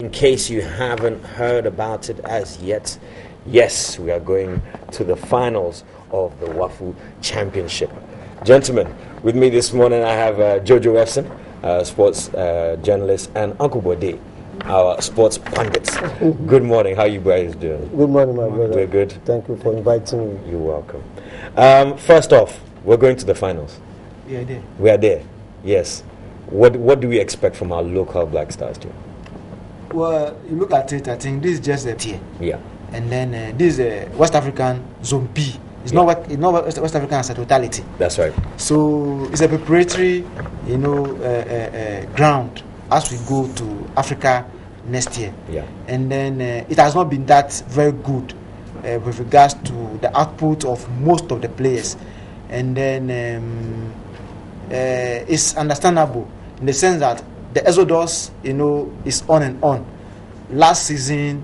In case you haven't heard about it as yet, yes, we are going to the finals of the WAFU Championship. Gentlemen, with me this morning I have Jojo Efson, sports journalist, and Uncle Bode, our sports pundits. Good morning. How you guys doing? Good morning, my brother. We're good. Thank you for inviting me. You're welcome. First off, we're going to the finals. We are there. We are there. Yes. What do we expect from our local Black Stars team? Well, you look at it, I think this is just a tier. Yeah. And then this is West African Zone B. It's not West African as a totality. That's right. So it's a preparatory, ground as we go to Africa next year. Yeah. And then it has not been that very good with regards to the output of most of the players. And then it's understandable in the sense that the exodus, is on and on. Last season,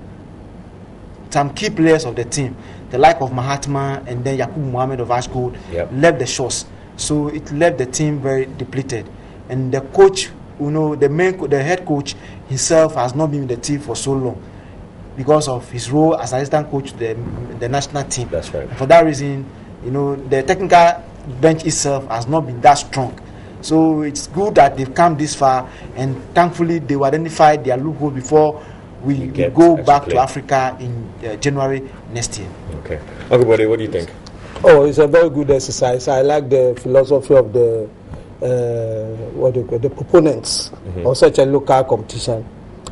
some key players of the team, the like of Mahatma and then Yakubu Mohammed of Ashgold, left the shores. So it left the team very depleted. And the coach, the head coach himself has not been in the team for so long because of his role as assistant coach to the national team. That's right. And for that reason, the technical bench itself has not been that strong. So it's good that they've come this far, and thankfully they will identify their loophole before we go back to Africa in January next year. Okay. Uncle Bode, what do you think? Oh, it's a very good exercise. I like the philosophy of the proponents of such a local competition.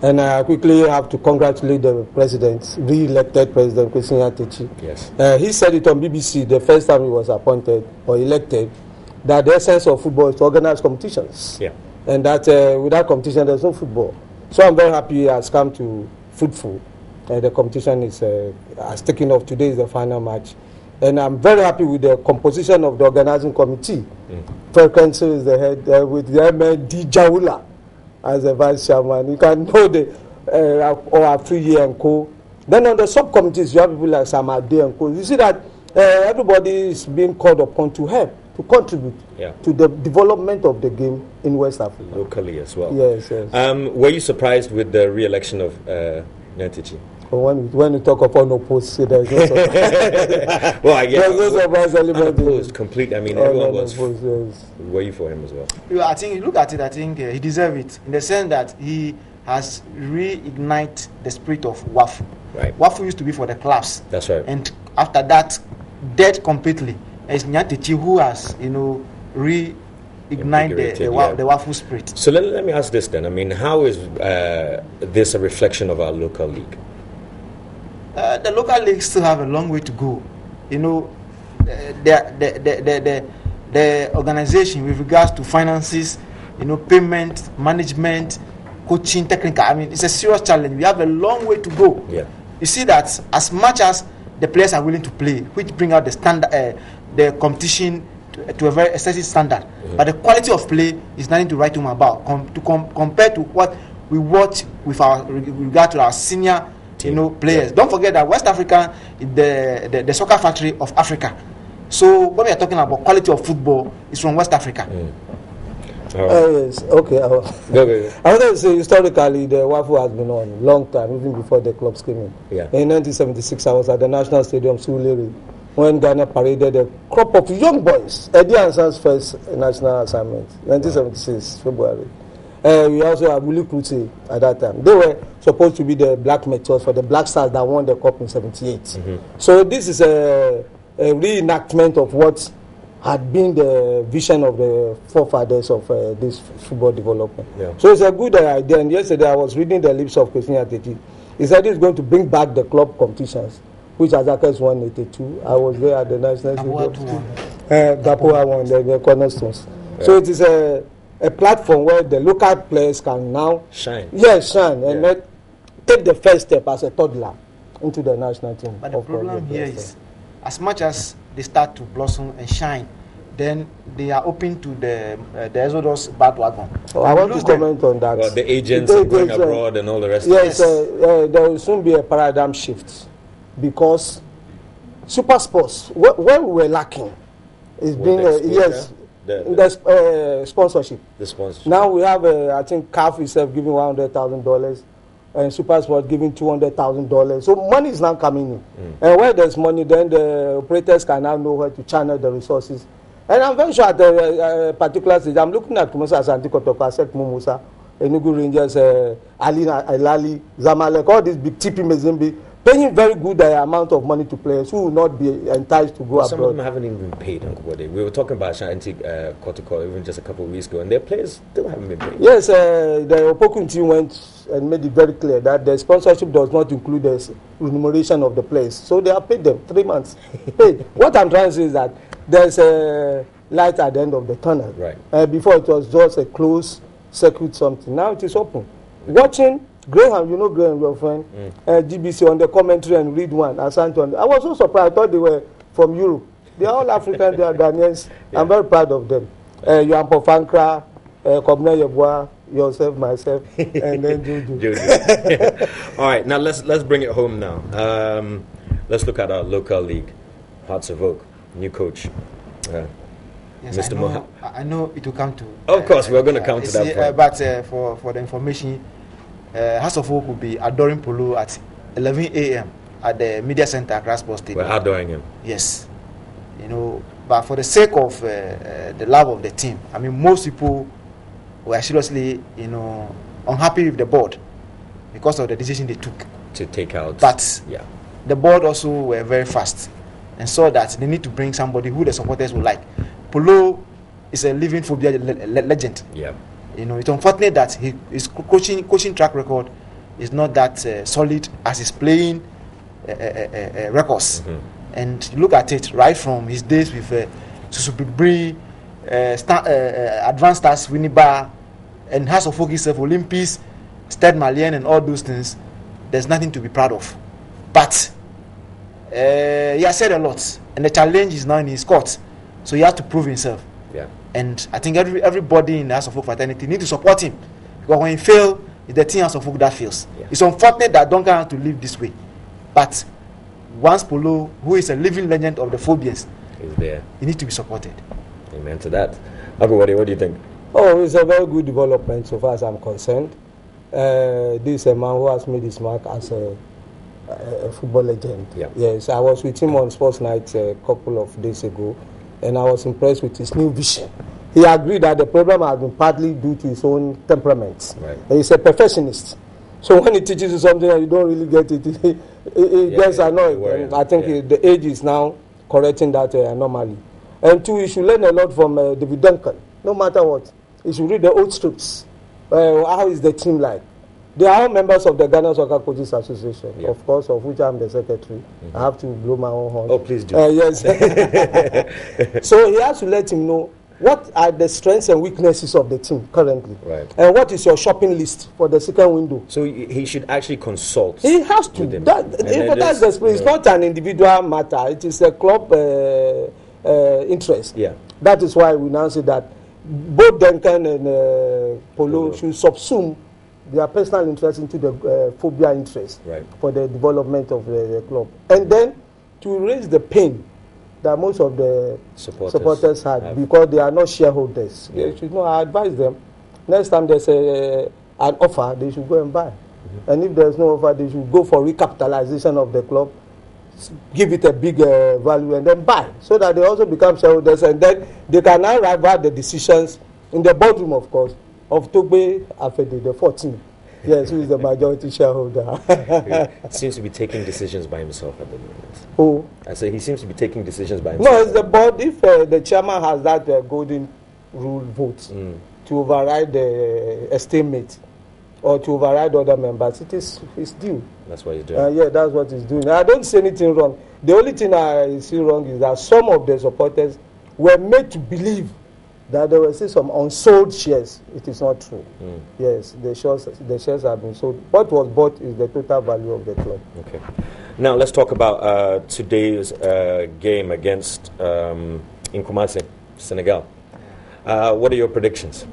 And I quickly have to congratulate the president, re-elected President Kwesi Nyantakyi. Yes. He said it on BBC the first time he was appointed or elected, that the essence of football is to organize competitions. Yeah. And that without competition, there's no football. So I'm very happy he has come to football. The competition has taken off. Today is the final match. And I'm very happy with the composition of the organizing committee. Fred Council is the head, with the MD Jawula as the vice chairman. You can know the Afriye and co. Then on the subcommittees, you have people like Samade and co. You see that everybody is being called upon to help, to contribute to the development of the game in West Africa. Locally as well. Yes. Were you surprised with the re-election of Nyantakyi? When you talk upon opposed, there's no surprise. Well, I guess there's no surprise element. Opposed, complete. I mean, everyone was. Opposed, yes. Were you for him as well? I think you look at it. I think he deserves it in the sense that he has reignited the spirit of WAFU. Right. WAFU used to be for the clubs. That's right. And after that, dead completely. It's Nyantakyi who has, reignite the WAFU spirit. So let me ask this then. I mean, how is this a reflection of our local league? The local leagues still have a long way to go. The organization with regards to finances, payment, management, coaching, technical. I mean, it's a serious challenge. We have a long way to go. Yeah. You see that as much as the players are willing to play, which bring out the standard, the competition to a very excessive standard, but the quality of play is nothing to write home about. Compared to what we watch with regard to our senior players. Don't forget that West Africa is the soccer factory of Africa. So when we are talking about quality of football, it's from West Africa. Yes. Okay. I want to say historically the WAFU has been on long time, even before the clubs came in. Yeah. In 1976, I was at the National Stadium, Surulere, when Ghana paraded a crop of young boys. Eddie Ansah's first national assignment, 1976 February. We also had Willie Kuti at that time. They were supposed to be the black mentors for the Black Stars that won the cup in '78. So this is a reenactment of what had been the vision of the forefathers of this football development. Yeah. So it's a good idea. And yesterday I was reading the lips of Kwesi Nyantakyi. He said he's going to bring back the club competitions, which Azaka's won 82. I was there at the National Stadium. Gapoa won the cornerstones. Yeah. So it is a platform where the local players can now shine. Yes, shine and take the first step as a toddler into the national team. But the problem here is, as much as they start to blossom and shine, then they are open to the Exodus bandwagon. I want to comment on that. Well, the agents are going abroad and all the rest. Yes, there will soon be a paradigm shift because super sports, where we were lacking, is being the sponsorship. The sponsorship. Now we have, I think CAF itself giving $100,000. and Super Sport giving $200,000. So money is now coming in. And where there's money, then the operators can now know where to channel the resources. And I'm very sure at a particular stage, I'm looking at Kumasa Asante Kotoko, Asek Mumusa, Enugu Rangers, Ali Elali, Zamalek, all these big TP Mezimbi, paying very good amount of money to players who will not be enticed to go abroad. Some of them haven't even been paid, Uncle Bode. We were talking about Ashanti Kotoko even just a couple of weeks ago, and their players still haven't been paid. Yes, the Opokun team went and made it very clear that the sponsorship does not include the remuneration of the players. So they have paid them 3 months. Paid. What I'm trying to say is that there's a light at the end of the tunnel. Right. Before it was just a closed circuit something. Now it is open. Watching Graham, you know Graham, your friend, GBC on the commentary and read one. Asante. I was so surprised. I thought they were from Europe. They are all African. They are Ghanaians. Yeah. I'm very proud of them. Yohan Pofankra, Kobna Yeboah, yourself, myself, and then Jojo. All right, now let's bring it home now. Let's look at our local league, Hearts of Oak, new coach. Yes, Mr. I know it will come to. Of course, we're going to come to that point. But for the information, Hearts of Oak will be adoring Polo at 11 a.m. at the Media Center, Accra Sports Stadium. We're adoring him. Yes, but for the sake of the love of the team, I mean, most people were seriously, unhappy with the board because of the decision they took to take out. But the board also were very fast and saw that they need to bring somebody who the supporters will like. Polo is a living phobia legend. Yeah. It's unfortunate that his coaching track record is not that solid as his playing records. Mm-hmm. And look at it right from his days with Susupibri, Advanced Stars, Winneba, and House of Folk itself, Olympus, Stade Malien, and all those things. There's nothing to be proud of. But he has said a lot, and the challenge is now in his court. So he has to prove himself. Yeah. And I think everybody in the House of Folk fraternity need to support him. Because when he fails, it's the team House of Folk that fails. Yeah. It's unfortunate that Duncan has to live this way. But once Polo, who is a living legend of the phobias, is there, he needs to be supported. Amen to that. Agawade, what do you think? Oh, it's a very good development so far as I'm concerned. This is a man who has made his mark as a football legend. Yeah. Yes, I was with him on Sports Night a couple of days ago, and I was impressed with his new vision. He agreed that the problem has been partly due to his own temperament. Right. He's a perfectionist. So when he teaches you something and you don't really get it, it gets annoyed. I think the age is now correcting that anomaly. And two, you should learn a lot from David Duncan, no matter what. You should read the old scripts. How is the team like? They are all members of the Ghana Soccer Coaches Association, of course, of which I'm the secretary. Mm-hmm. I have to blow my own horn. Oh, please do. Yes. So he has to let him know what are the strengths and weaknesses of the team currently. Right. And what is your shopping list for the second window? So he should actually consult. He has to. That's the spirit. It's not an individual matter. It is a club interest. Yeah. That is why we now say that both Duncan and Polo should subsume their personal interest into the phobia interest for the development of the club. And then to raise the pain that most of the supporters had because they are not shareholders. Yeah. They should know. I advise them, next time there's an offer, they should go and buy. Mm-hmm. And if there's no offer, they should go for recapitalization of the club, give it a big value, and then buy, so that they also become shareholders, and then they can now arrive the decisions in the boardroom, of course, of Togbe Afede, the 14th. Yes, who is the majority shareholder. He seems to be taking decisions by himself at the moment. Who? I say he seems to be taking decisions by himself. No, it's the board. If the chairman has that golden rule vote to override the estimate or to override other members, it is his due. That's what he's doing. Yeah, that's what he's doing. I don't see anything wrong. The only thing I see wrong is that some of the supporters were made to believe that there were still some unsold shares. It is not true. Yes, the shares have been sold. What was bought is the total value of the club. Okay. Now let's talk about today's game against in Kumasi, Senegal. What are your predictions?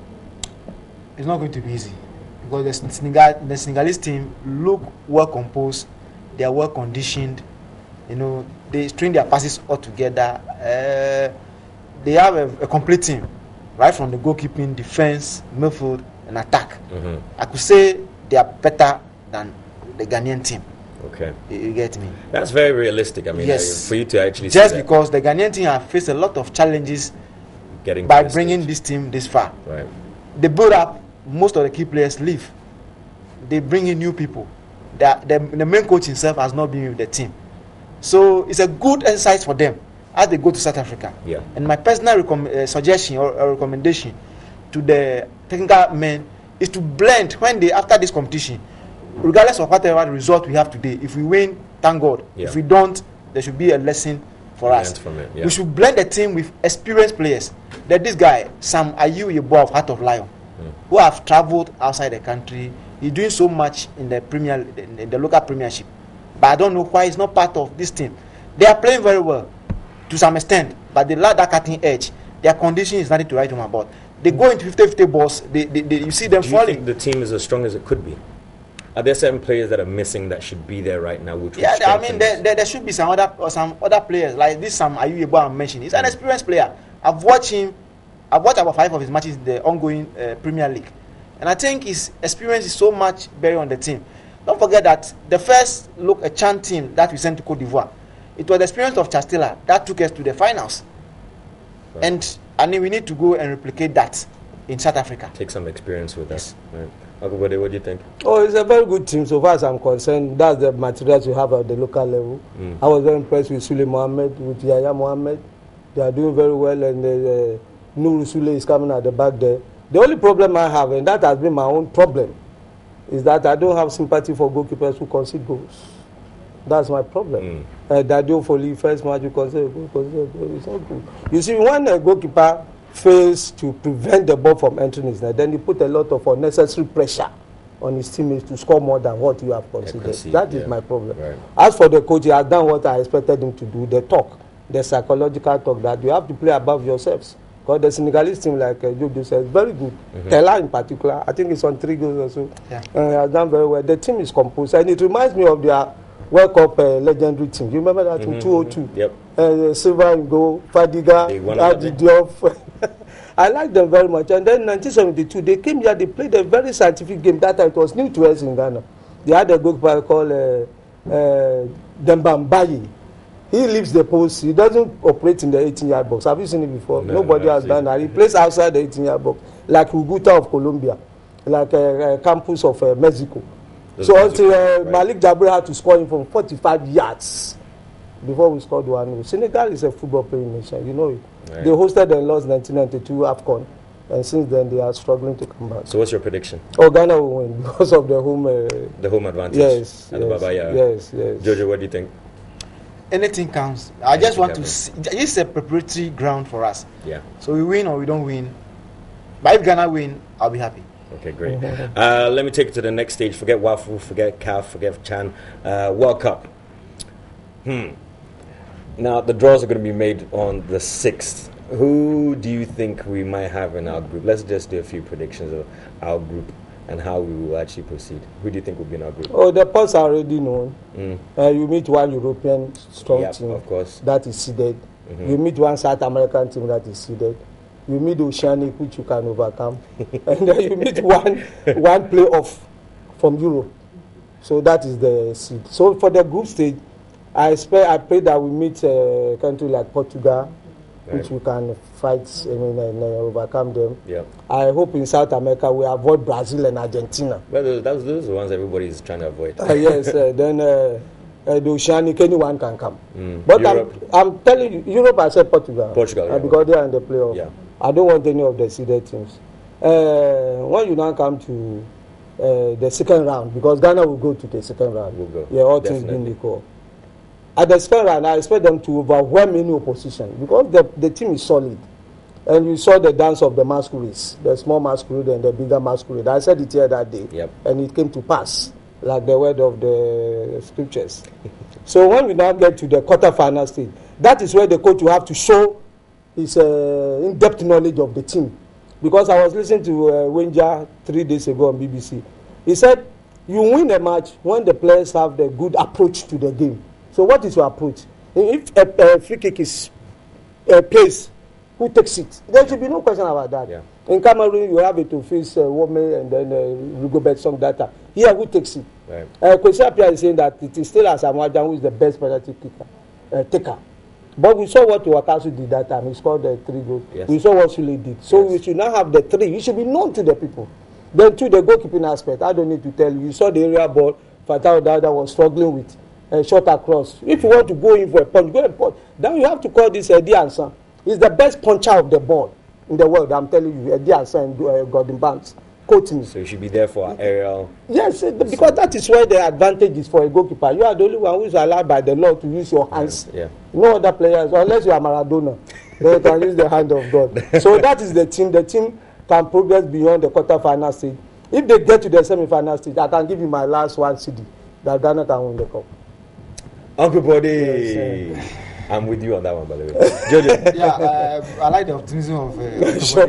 It's not going to be easy because the Senegalese team look well composed. They are well conditioned. They string their passes all together. They have a complete team, right from the goalkeeping, defense, midfield, and attack. Mm-hmm. I could say they are better than the Ghanaian team. Okay. You get me? That's very realistic. I mean, yes. For you to actually just see because the Ghanaian team have faced a lot of challenges getting by bringing this team this far. Right. They build up, most of the key players leave. They bring in new people. The main coach himself has not been with the team. So it's a good exercise for them as they go to South Africa. Yeah. And my personal suggestion or recommendation to the technical men is to blend when they, after this competition, regardless of whatever result we have today, if we win, thank God. Yeah. If we don't, there should be a lesson for us. From it, yeah. We should blend the team with experienced players. That this guy, Sam Ayew, a boy of Heart of Lion, who have traveled outside the country. He's doing so much in the in the local premiership, but I don't know why he's not part of this team. They are playing very well to some extent, but they lack that cutting edge. Their condition is nothing to write home about. They go into 50-50 balls. You see them falling. Do you think the team is as strong as it could be? Are there certain players that are missing that should be there right now? Which I mean, there should be some other players like this. Sam Ayew I'm mentioning. He's an experienced player. I've watched him. I've watched about 5 of his matches in the ongoing Premier League, and I think his experience is so much better on the team. Don't forget that the first look a Chan team that we sent to Cote d'Ivoire, it was the experience of Chastela that took us to the finals, right. And I mean we need to go and replicate that in South Africa. Take some experience with us. Right. Everybody, what do you think? Oh, it's a very good team so far as I'm concerned. That's the materials we have at the local level. I was very impressed with Sule Mohammed, with Yaya Mohammed. They are doing very well, and Nuru Sule is coming at the back there. The only problem I have, and that has been my own problem, is that I don't have sympathy for goalkeepers who concede goals. That's my problem. Dadio Foley, first match, you concede a goal. It's not good. You see, when a goalkeeper fails to prevent the ball from entering his net, then you put a lot of unnecessary pressure on his teammates to score more than what you have considered. That is my problem. Right. As for the coach, he has done what I expected him to do, the talk, the psychological talk, that you have to play above yourselves. Because the Senegalese team, like Jojo said, is very good. Tella in particular, I think it's on 3 goals or so. Yeah. Has done very well. The team is composed, and it reminds me of their World Cup legendary team. You remember that in 2002? Yep. Silva in goal, Fadiga, Adi Diop. I like them very much. And then in 1972, they came here, they played a very scientific game. That time it was new to us in Ghana. They had a goalkeeper called Demba Mbaye. He leaves the post. He doesn't operate in the 18-yard box. Have you seen it before? No, nobody has done that. He plays outside the 18-yard box, like Huguta of Colombia, like Campus of Mexico. So until Malik Jabri had to score him from 45 yards before we scored 1-0. Senegal is a football playing nation, you know it. Right. They hosted and lost 1992 AFCON, and since then they are struggling to come back. So what's your prediction? Oh, Ghana will win because of the home. The home advantage. Yes. And the Babaya. Yes. Jojo, what do you think? Anything counts. I just want to see. It's a preparatory ground for us. Yeah. So we win or we don't win. But if Ghana win, I'll be happy. Okay, great. Let me take it to the next stage. Forget WAFU, forget CAF, forget Chan. World Cup. Now, the draws are going to be made on the 6th. Who do you think we might have in our group? Let's just do a few predictions of our group and how we will actually proceed. Who do you think will be in our group? Oh, the pots are already known. You meet one European strong team, of course, that is seeded. You meet one South American team that is seeded. You meet Oceanic, which you can overcome. And then you meet one playoff from Europe. So that is the seed. So for the group stage, I pray that we meet a country like Portugal, which we can fight, and overcome them. Yeah. I hope in South America we avoid Brazil and Argentina. Well, those are the ones everybody is trying to avoid. Yes, then the Oceanic, anyone can come. But I'm telling you, Europe, I said Portugal, because they are in the playoff. Yeah. I don't want any of the seeded teams. When you now come to the second round, because Ghana will go to the second round. We'll go. Yeah, all teams being equal. At the second round, I expect them to overwhelm any opposition because the team is solid. And you saw the dance of the masquerades, the small masquerade and the bigger masquerade. I said it here that day, and it came to pass, like the word of the scriptures. So when we now get to the quarterfinal stage, that is where the coach will have to show his in-depth knowledge of the team. Because I was listening to Wenja 3 days ago on BBC. He said, you win a match when the players have the good approach to the game. So what is your approach? If a free kick is placed, who takes it? There should be no question about that. Yeah. In Cameroon, you have it to face Wome and then Rigobert Song Data. Here, who takes it? Right. Kwesi Appiah is saying that it is still Asamoah who is the best penalty taker. But we saw what Wakasu did that time. He scored 3 goals. Yes. We saw what Sule did. So we should now have the 3. It should be known to the people. Then to the goalkeeping aspect, I don't need to tell you. You saw the area ball Fatah Dada was struggling with a shot across. If you want to go in for a punch, go and punch. Then you have to call this Eddie Ansan. He's the best puncher of the ball in the world. I'm telling you, Eddie Ansan and Gordon Banks. Quote me. So you should be there for aerial. Yes, because that is where the advantage is for a goalkeeper. You are the only one who is allowed by the law to use your hands. Yeah. No other players, unless you are Maradona, they can use the hand of God. So that is the team. The team can progress beyond the quarter-final stage. If they get to the semi-final stage, I can give you my last one CD that Ghana can win the cup. Uncle Body. Yes, I'm with you on that one, by the way. Jojo. Yeah, I like the optimism of Sure.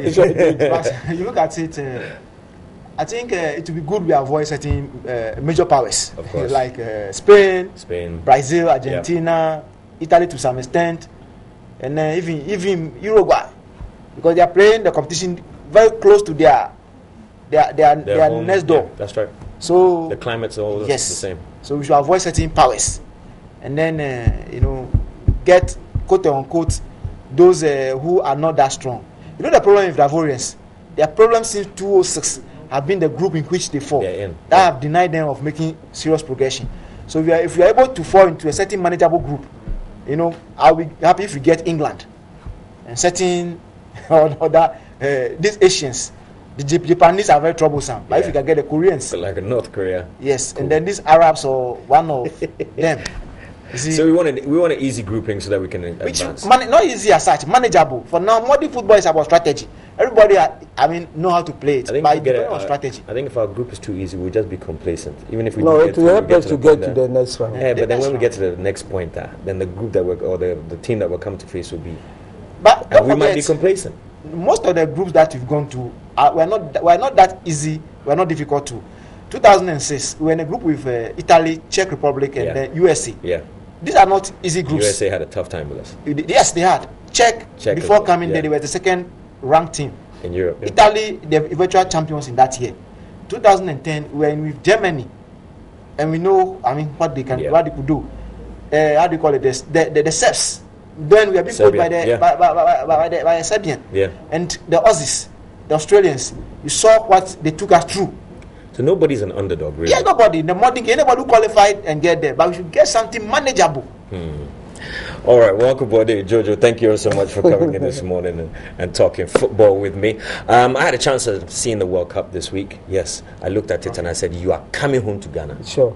you look at it. I think it would be good we avoid certain major powers, Of course. like Spain, Brazil, Argentina, Italy to some extent, and even Uruguay, because they are playing the competition very close to their home, next door. Yeah, that's right. So The climate's all the same. So we should avoid certain powers, and then get quote unquote those who are not that strong. You know the problem with the Ivorians, their problem since 2006 have been the group in which they fall. That have denied them of making serious progression. So if we are able to fall into a certain manageable group, I'll be happy if we get England and certain other these Asians. The Japanese are very troublesome, but if you can get the Koreans, like North Korea, yes, cool. And then these Arabs or one of them. See, so we want an easy grouping so that we can advance. Not easy as such, manageable. For now, modern football is about strategy. Everybody, know how to play it. I think on strategy. I think if our group is too easy, we'll just be complacent. Even if we it will help us to get to the next one. Yeah, but then when we get to the next point, then the group that the team that we're coming to face will be. But and we might be complacent. Most of the groups that we've gone to, we're not that easy. We're not difficult to. 2006, we were in a group with Italy, Czech Republic, and then USA. Yeah. These are not easy groups. USA had a tough time with us. Yes, they had. Czech before coming there, they were the second ranked team in Europe. Yeah. Italy, the eventual champions in that year. 2010, we were in with Germany, and we know, what they can, what they could do. How do you call it? The Serbs. Then we are being put by the Serbian. Yeah. And the Aussies, the Australians. You saw what they took us through. So nobody's an underdog, really. Yeah, nobody. The modern game, anybody who qualified and get there, but we should get something manageable. All right, welcome, buddy. Jojo, thank you so much for coming in this morning and talking football with me. I had a chance of seeing the World Cup this week. Yes, I looked at it and I said, you are coming home to Ghana. Sure.